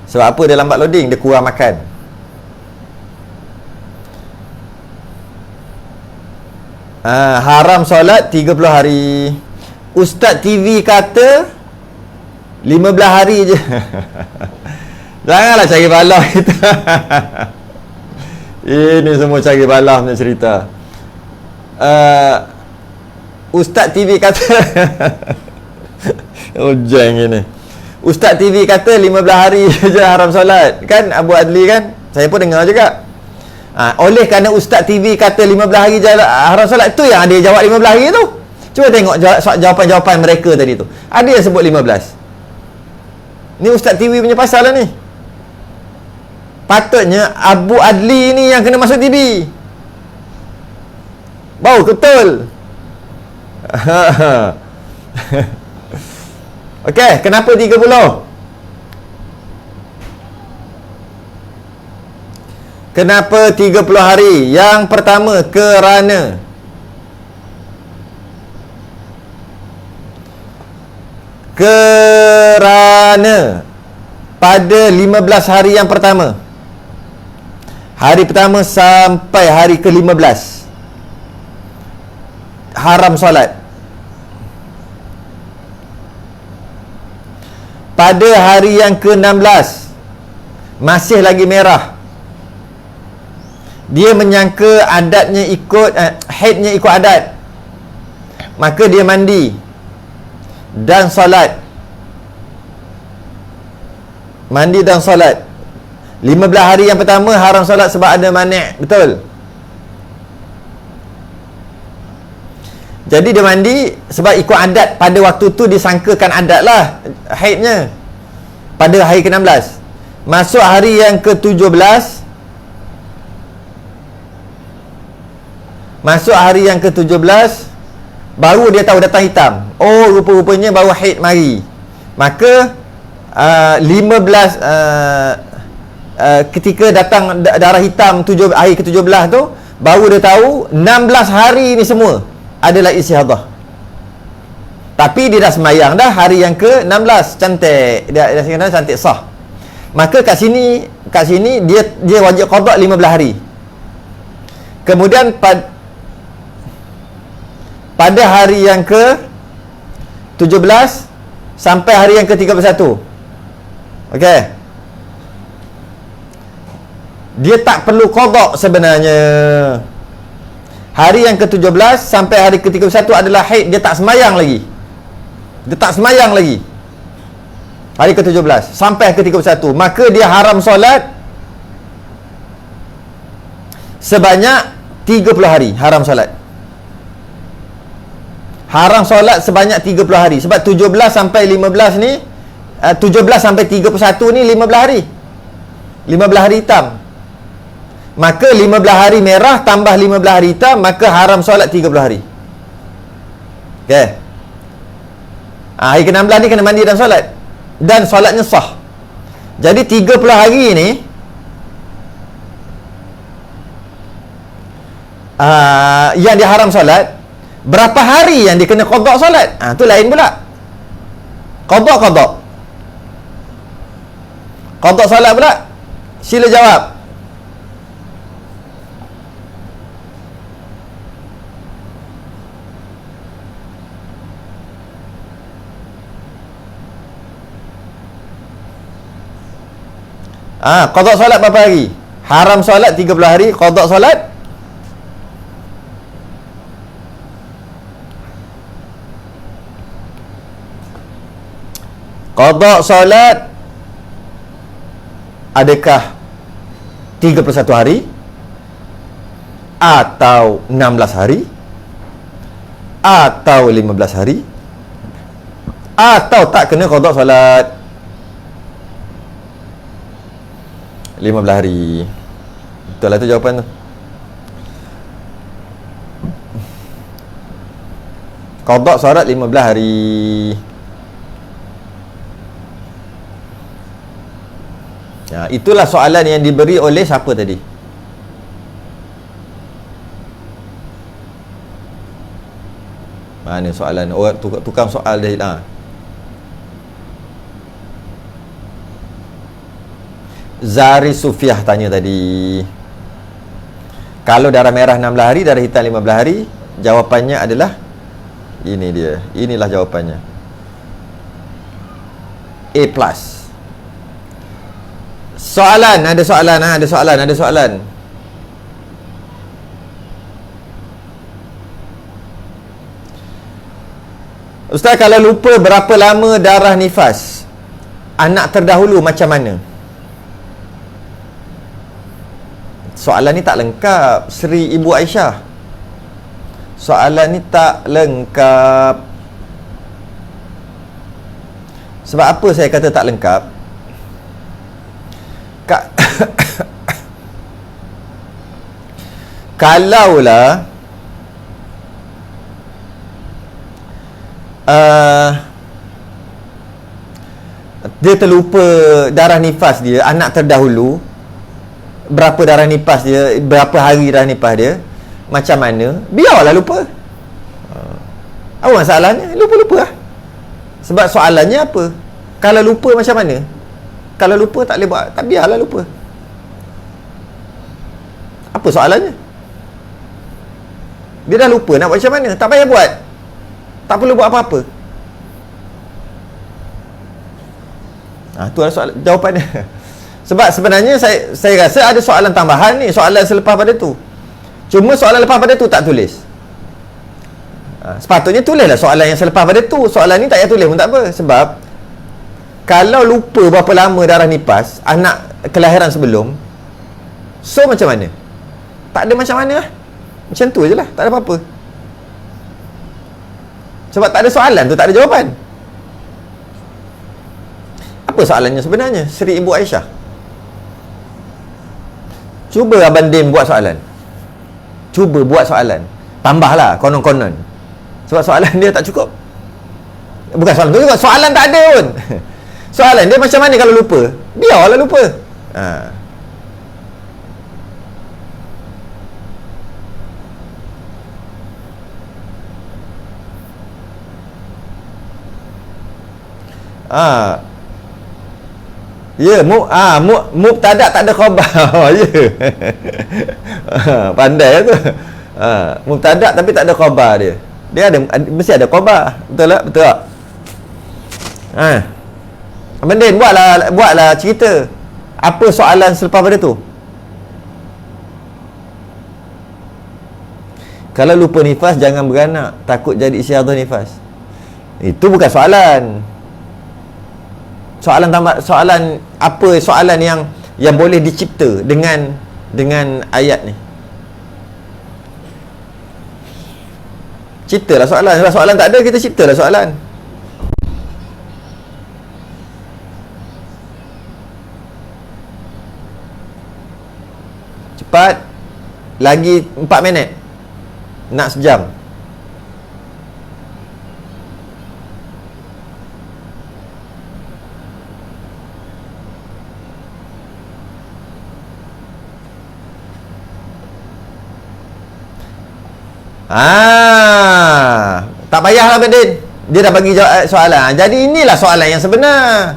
Sebab apa dia lambat loading? Dia kurang makan. Haram solat 30 hari. Ustaz TV kata 15 hari je. Janganlah cari balah kita. Ini semua cari balah punya cerita. Ustaz TV kata Ojeng ini. Ustaz TV kata 15 hari je haram solat. Kan Abu Adli kan? Saya pun dengar juga. Oleh kerana Ustaz TV kata 15 hari je haram solat, tu yang ada jawab 15 hari tu. Cuba tengok jawapan-jawapan mereka tadi tu. Ada yang sebut 15. Ni Ustaz TV punya pasal lah ni. Patutnya Abu Adli ni yang kena masuk TV. Bau betul. Okey, kenapa 30? Kenapa 30 hari? Yang pertama, kerana pada 15 hari yang pertama, hari pertama sampai hari ke-15 haram solat. Pada hari yang ke-16 masih lagi merah, dia menyangka adatnya ikut haidnya ikut adat, maka dia mandi dan solat. Mandi dan solat. 15 hari yang pertama haram solat sebab ada mani', betul? Jadi dia mandi sebab ikut adat, pada waktu tu disangkakan adat lah haidnya pada hari ke-16. Masuk hari yang ke-17, baru dia tahu datang hitam. Oh, rupa-rupanya baru haid mari. Maka 15 ketika datang darah hitam hari ke-17 tu, baru dia tahu 16 hari ni semua adalah istihadah. Tapi dia dah semayang dah hari yang ke-16, cantik. Dia cantik sah. Maka kat sini dia wajib qada 15 hari. Kemudian pada hari yang ke-17 sampai hari yang ke-31. Okey. Dia tak perlu qada sebenarnya. Hari yang ke-17 sampai hari ke-31 adalah haid, dia tak semayang lagi. Hari ke-17 sampai ke-31, maka dia haram solat sebanyak 30 hari. Haram solat sebanyak 30 hari. Sebab 17 sampai 15 ni 17 sampai 31 ni 15 hari. 15 hari hitam. Maka 15 hari merah tambah 15 hari hitam, maka haram solat 30 hari. Okey. Hari ke-16 ni kena mandi dan solat. Dan solatnya sah. Jadi 30 hari ni yang dia haram solat, berapa hari yang dia kena qada solat? Tu lain pula. Qada solat pula. Sila jawab. Qada solat berapa hari? Haram solat 30 hari, qada solat adakah 31 hari atau 16 hari atau 15 hari atau tak kena qada solat? 15 hari. Betul lah tu jawapan tu. Qada solat 15 hari. Itulah soalan yang diberi oleh siapa tadi? Mana soalan? Orang tukang soal dia. Zari Sufiah tanya tadi, kalau darah merah 16 hari, darah hitam 15 hari, jawapannya adalah ini dia. Inilah jawapannya. A+. Ada soalan. Ustaz, kalau lupa berapa lama darah nifas anak terdahulu macam mana? Soalan ni tak lengkap, Seri Ibu Aisyah. Soalan ni tak lengkap. Sebab apa saya kata tak lengkap? Kalaulah dia terlupa darah nifas dia, anak terdahulu, berapa darah nifas dia, berapa hari darah nifas dia, macam mana, biarlah lupa. Apa masalahnya? Lupa lah. Sebab soalannya apa? Kalau lupa macam mana? Kalau lupa tak boleh buat, tak, biarlah lupa. Apa soalannya? Dia dah lupa, nak buat macam mana? Tak payah buat. Tak perlu buat apa-apa. Tu adalah soalan, jawapannya. Sebab sebenarnya saya rasa ada soalan tambahan ni, soalan selepas pada tu. Cuma soalan lepas pada tu tak tulis. Sepatutnya tulislah soalan yang selepas pada tu. Soalan ni tak payah tulis pun tak apa. Sebab kalau lupa berapa lama darah nifas anak kelahiran sebelum, so macam mana? Tak ada macam mana lah. Macam tu je lah, tak ada apa-apa. Sebab tak ada soalan tu, tak ada jawapan. Apa soalannya sebenarnya, Seri Ibu Aisyah? Cuba Abang Dim buat soalan. Cuba buat soalan. Tambahlah konon-konon. Sebab soalan dia tak cukup. Bukan soalan tu juga, soalan tak ada pun. Soalan dia macam mana kalau lupa? Biarlah lupa. Ya, mubtada tak ada khabar. Ya. Pandai tu. Mubtada tapi tak ada khabar dia. Dia ada, mesti ada khabar. Betul tak? Betul tak? Abang Din, buatlah cerita. Apa soalan selepas pada tu? Kalau lupa nifas jangan beranak, takut jadi istiadah nifas. Itu bukan soalan. Soalan tambah, soalan apa, soalan yang boleh dicipta dengan ayat ni. Ciptalah soalan. Kalau soalan tak ada, kita ciptalah soalan. Cepat. Lagi 4 minit. Nak sejam. Tak payahlah Din. Dia dah bagi jawab soalan. Jadi inilah soalan yang sebenar.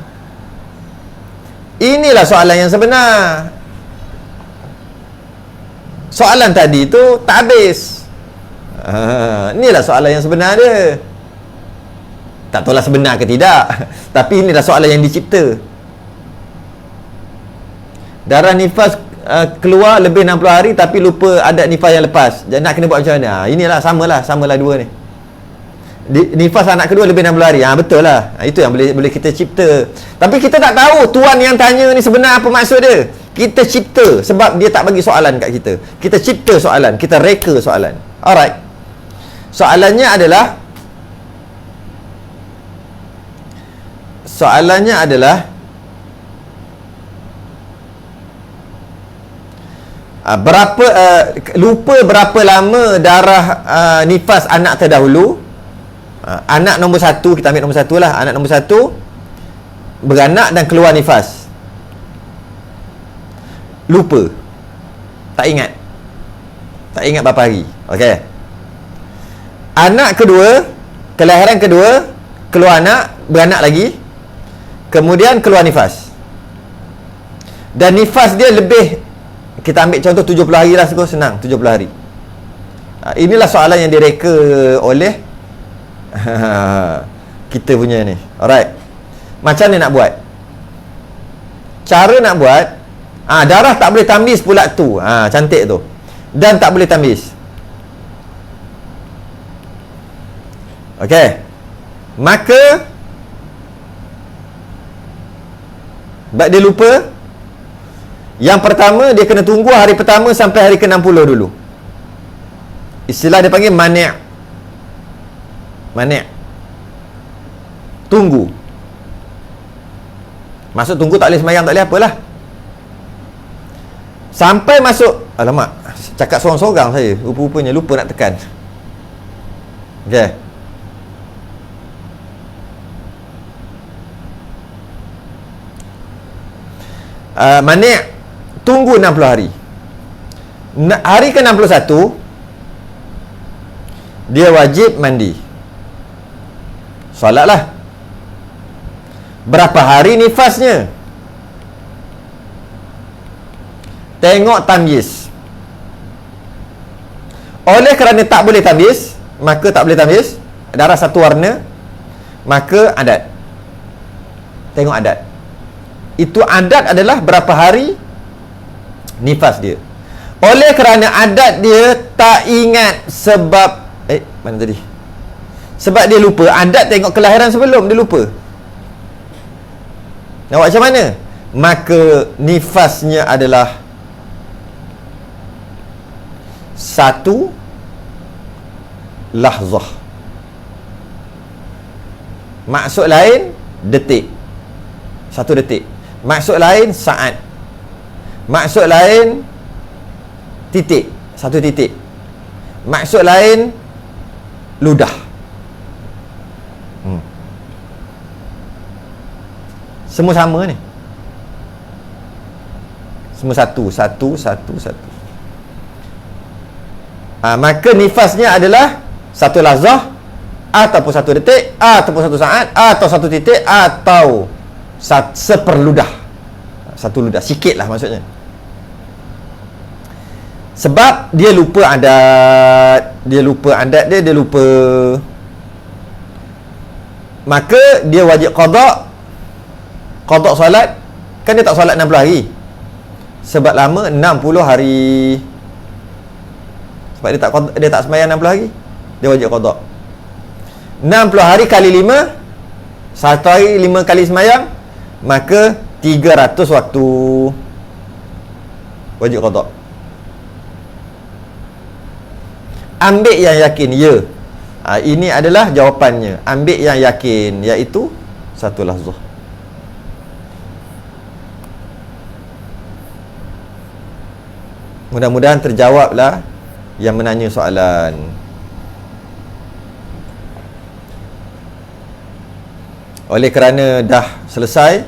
Inilah soalan yang sebenar. Soalan tadi tu tak habis. Inilah soalan yang sebenar dia. Tak tahulah sebenar ke tidak. Tapi inilah soalan yang dicipta. Darah nifas keluar lebih 60 hari tapi lupa adat nifas yang lepas. Jadi nak kena buat macam mana? Inilah samalah dua ni. Nifas anak kedua lebih 60 hari. Betul lah. Itu yang boleh kita cipta. Tapi kita tak tahu tuan yang tanya ni sebenar apa maksud dia. Kita cipta sebab dia tak bagi soalan kat kita. Kita cipta soalan, kita reka soalan. Alright. Soalannya adalah lupa berapa lama darah nifas anak terdahulu. Anak nombor 1, kita ambil nombor 1 lah. Anak nombor 1 beranak dan keluar nifas. Lupa. Tak ingat berapa hari. Okey. Anak kedua, kelahiran kedua, keluar anak, beranak lagi. Kemudian keluar nifas. Dan nifas dia lebih, kita ambil contoh 70 hari lah, senang 70 hari. Inilah soalan yang direka oleh kita punya ni. Alright. Macam ni nak buat? Cara nak buat, darah tak boleh tambiz pula tu. Cantik tu. Dan tak boleh tambiz. Okey. Maka sebab dia lupa, yang pertama dia kena tunggu hari pertama sampai hari ke-60 dulu. Istilah dia panggil mani'. Tunggu. Masuk tunggu tak boleh sembahyang, tak boleh apalah. Sampai masuk, alamak, cakap sorang-sorang saya. Rupa-rupanya lupa nak tekan. Okey. Mani' tunggu 60 hari. Hari ke-61 dia wajib mandi. Solatlah. Berapa hari nifasnya? Tengok tamyiz. Oleh kerana tak boleh tamyiz, maka tak boleh tamyiz, darah satu warna, maka adat. Tengok adat. Itu adat adalah berapa hari nifas dia. Oleh kerana adat dia tak ingat sebab mana tadi? Sebab dia lupa. Adat tengok kelahiran sebelum, dia lupa. Nak buat macam mana? Maka nifasnya adalah 1 lahzah. Maksud lain detik. 1 detik. Maksud lain saat. Maksud lain titik. 1 titik. Maksud lain ludah. Semua sama ni. Semua satu. Maka nifasnya adalah 1 lahzah, ataupun 1 detik, ataupun 1 saat, atau 1 titik, atau seperludah. 1 ludah, sikit lah maksudnya. Sebab dia lupa adat. Dia lupa. Maka dia wajib qada solat. Kan dia tak solat 60 hari. Sebab lama 60 hari. Sebab dia tak sembahyang 60 hari. Dia wajib qada. 60 hari kali 5, 1 hari 5 kali sembahyang, maka 300 waktu. Wajib qada. Ambil yang yakin, ya. Ini adalah jawapannya. Ambil yang yakin, iaitu 1 lahzah. Mudah-mudahan terjawablah yang menanya soalan. Oleh kerana dah selesai,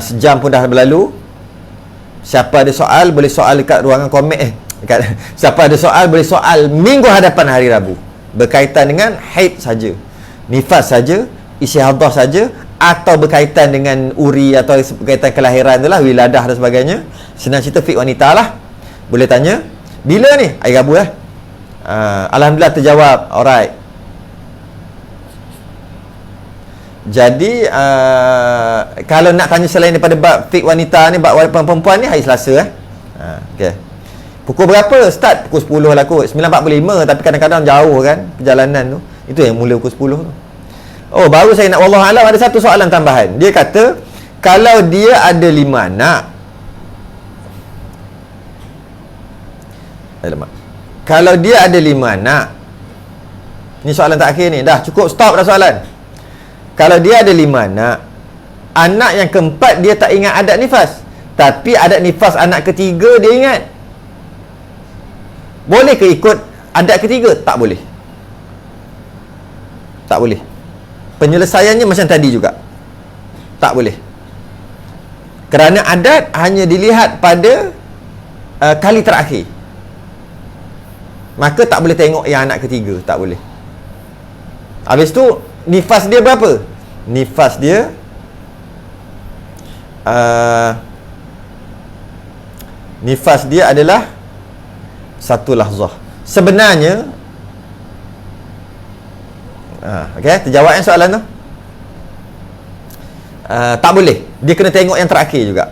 sejam pun dah berlalu. Siapa ada soal boleh soal dekat ruangan komen, Siapa ada soal, boleh soal minggu hadapan hari Rabu berkaitan dengan haid saja, nifas saja, istihadah saja, atau berkaitan dengan uri atau berkaitan kelahiran tu lah, wiladah dan sebagainya. Senang cerita fiqh wanita lah. Boleh tanya bila ni? Hari Rabu lah. Alhamdulillah terjawab. Alright. Jadi kalau nak tanya selain daripada bab fiqh wanita ni, bab perempuan ni, hari Selasa okay. Pukul berapa? Start pukul 10 lah kot. 9.45, tapi kadang-kadang jauh kan perjalanan tu. Itu yang mula pukul 10 tu. Oh, baru saya nak, wallahualam, ada satu soalan tambahan. Dia kata kalau dia ada 5 anak, kalau dia ada 5 anak, ni soalan terakhir ni, dah cukup, stop dah soalan. Kalau dia ada 5 anak, anak yang keempat dia tak ingat adat nifas, tapi adat nifas anak ketiga dia ingat, boleh ke ikut adat ketiga? Tak boleh. Tak boleh. Penyelesaiannya macam tadi juga, tak boleh. Kerana adat hanya dilihat pada kali terakhir, maka tak boleh tengok yang anak ketiga, tak boleh. Habis tu nifas dia berapa? Nifas dia nifas dia adalah 1 lahzah. Sebenarnya okey, terjawab yang soalan tu. Tak boleh. Dia kena tengok yang terakhir juga.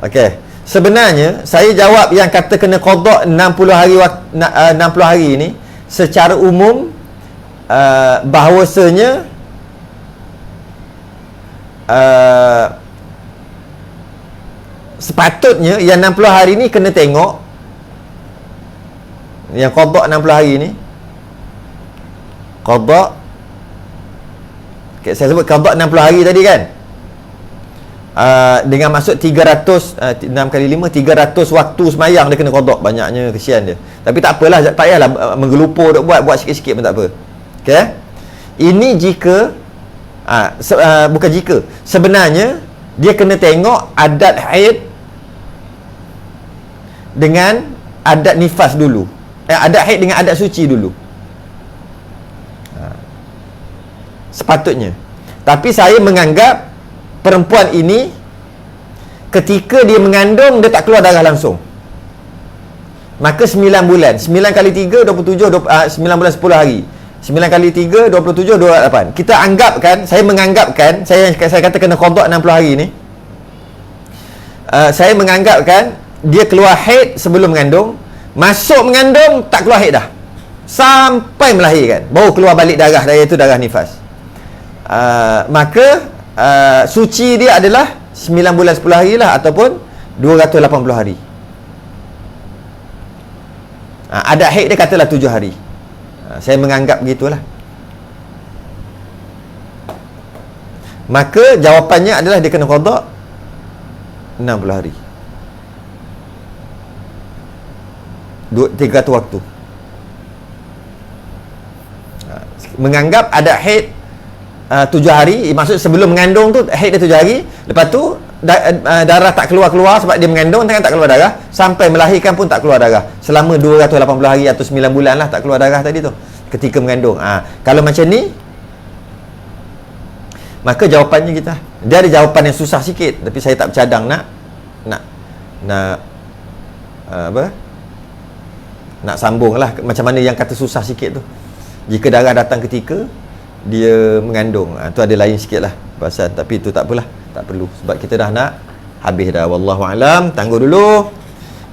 Okey. Sebenarnya saya jawab yang kata kena qada 60 hari 60 hari ni secara umum, bahawasanya sepatutnya yang 60 hari ni kena tengok, yang qada 60 hari ni qada, okay, saya sebut qada 60 hari tadi kan, dengan maksud 300 6 kali 5 300 waktu semayang dia kena qada. Banyaknya, kesian dia. Tapi tak apalah, tak payahlah menggelupur duk buat sikit-sikit pun tak apa. Okey. Ini jika bukan jika, sebenarnya dia kena tengok adat haid dengan adat nifas dulu. Adat haid dengan adat suci dulu. Sepatutnya. Tapi saya menganggap perempuan ini ketika dia mengandung, dia tak keluar darah langsung. Maka 9 bulan, 9 kali 3 27, 9 bulan 10 hari. 9 kali 3 27, 28. Kita anggapkan, saya menganggapkan, saya kata kena qada 60 hari ni, saya menganggapkan dia keluar haid sebelum mengandung, masuk mengandung tak keluar haid dah, sampai melahirkan baru keluar balik darah, iaitu darah nifas. Maka suci dia adalah 9 bulan 10 hari lah, ataupun 280 hari. Adat haid dia katalah 7 hari. Saya menganggap begitulah. Maka jawapannya adalah dia kena qada 60 hari, 300 waktu. Menganggap adat haid 7 hari, maksud sebelum mengandung tu haid dia 7 hari, lepas tu darah tak keluar-keluar sebab dia mengandung, tak keluar darah, sampai melahirkan pun tak keluar darah, selama 280 hari atau 9 bulan lah tak keluar darah tadi tu ketika mengandung. Kalau macam ni, maka jawapannya kita, dia ada jawapan yang susah sikit, tapi saya tak bercadang nak nak sambung lah macam mana yang kata susah sikit tu. Jika darah datang ketika dia mengandung, tu ada lain sikit lah bahasan, tapi itu tak apalah, tak perlu, sebab kita dah nak habis dah. Wallahualam, tangguh dulu.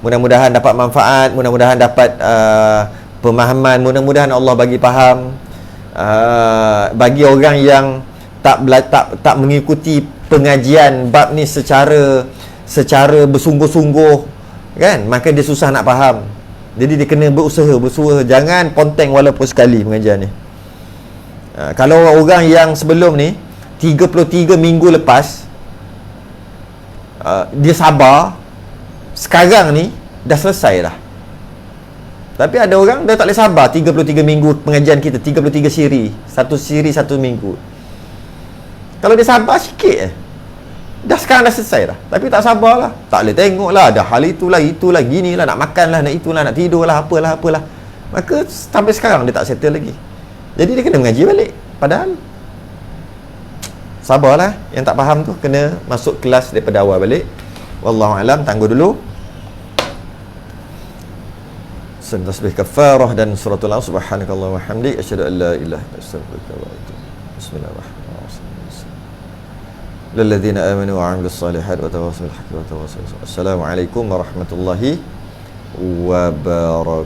Mudah-mudahan dapat manfaat, mudah-mudahan dapat pemahaman, mudah-mudahan Allah bagi faham. Bagi orang yang tak mengikuti pengajian bab ni secara bersungguh-sungguh kan, maka dia susah nak faham. Jadi dia kena berusaha, jangan ponteng walaupun sekali pengajian ni. Kalau orang yang sebelum ni 33 minggu lepas dia sabar, sekarang ni dah selesai dah. Tapi ada orang dah tak boleh sabar 33 minggu pengajian kita, 33 siri, satu siri 1 minggu. Kalau dia sabar sikit Dah sekarang dah selesai dah. Tapi tak sabarlah. Tak boleh tengok lah. Dah hal itulah, gini lah. Nak makan lah, nak itulah, nak tidur lah, apalah. Maka sampai sekarang dia tak settle lagi. Jadi dia kena mengaji balik. Padahal sabarlah. Yang tak faham tu kena masuk kelas daripada awal balik. Wallahualam. Tangguh dulu. Tasbih kafarah dan suratul al subhanakallah wa hamdi asyhadu an la ilaha illa anta astaghfiruka wa atubu. Bismillahirrahmanirrahim. Lilladzina amanu wa 'amilus solihat wa tawassaw bil haqqi wa tawassaw bis sabr. Assalamualaikum warahmatullahi wabarakatuh.